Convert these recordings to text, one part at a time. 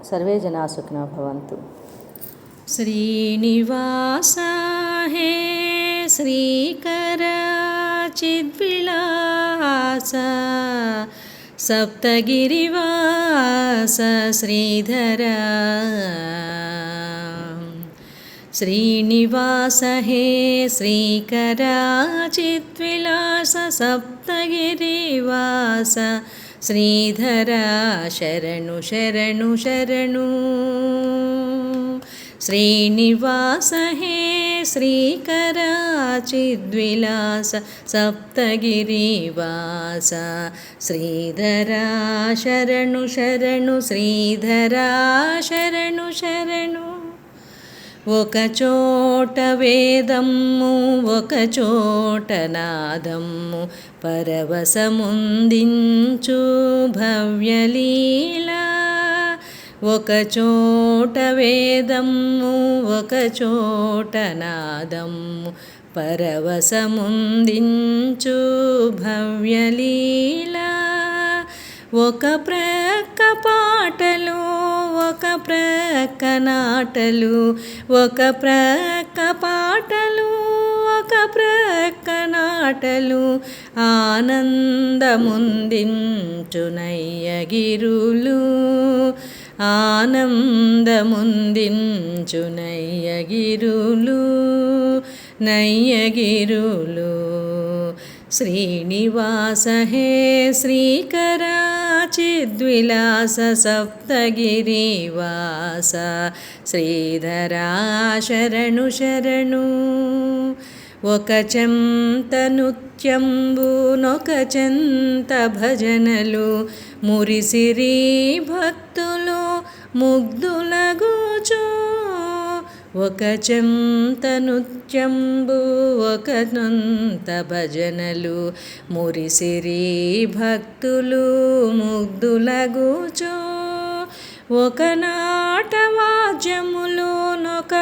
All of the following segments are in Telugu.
सर्वे जना सुखिनो भवन्तु। श्रीनिवास हे श्रीकर चिद्विलास सप्तगिरिवास श्रीधर। श्रीनिवास हे श्रीकर चिद्विलास सप्तगिरिवास श्रीधर। शरणु शरणु शरणु। श्रीनिवास हे श्रीकर चिद्विलास सप्तगिरिवास श्रीधर। शरणु शरणु श्रीधर शरणु शरणु। ఒక చోట వేదమ్ము ఒక చోట నాదమ్ము పరవశముందించు భవ్యలీల। ఒక చోట వేదమ్ము ఒక చోట నాదమ్ము పరవశముందించు భవ్యలీల। ఒక ప్రక్క పాటలు ఒక ప్రక్క నాటలు ఒక ప్రక్క పాటలు ఒక ప్రక్క నాటలు ఆనందముందించు నయ్యగిరులు। ఆనందముందించు నయ్యగిరులు నయ్యగిరులు। श्रीनिवास हे श्रीकर चिद्विलास सप्तगिरिवास श्रीधर। शरणु शरणु। ఒక చెంత నృత్యంబు నొక చెంత భజనలు మురిసిరి భక్తులు ముగ్ధులగుచు। ఒక చెంత నృత్యంబు ఒక చెంత భజనలు మురిసిరి భక్తులు ముగ్ధులగుచు। ఒక నాట వాద్యములు నొక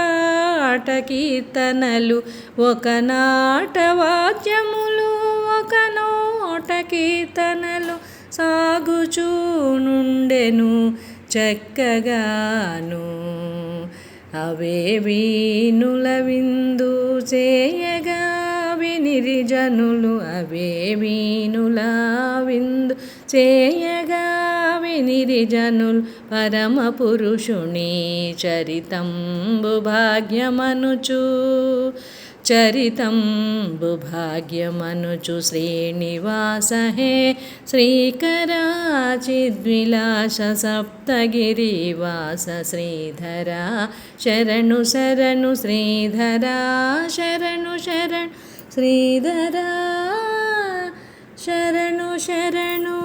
ఆట కీర్తనలు ఒక నాట వాద్యములు ఒక నోట కీర్తనలు సాగుచూ నుండెను చక్కగాను। అవే వీణుల విందు చేయగా వినిరి జనులు అవే వీణుల విందు చేయగా వినిరి జనులు పరమ పురుషుని చరితంబు భాగ్యమనుచు చరితంబు భాగ్యమనుచు। శ్రీనివాస హే శ్రీకర చిద్విలాస సప్తగిరివాస శ్రీధర। శరణు శరణు శ్రీధర శరణు శరణు శ్రీధర శరణు శరణు।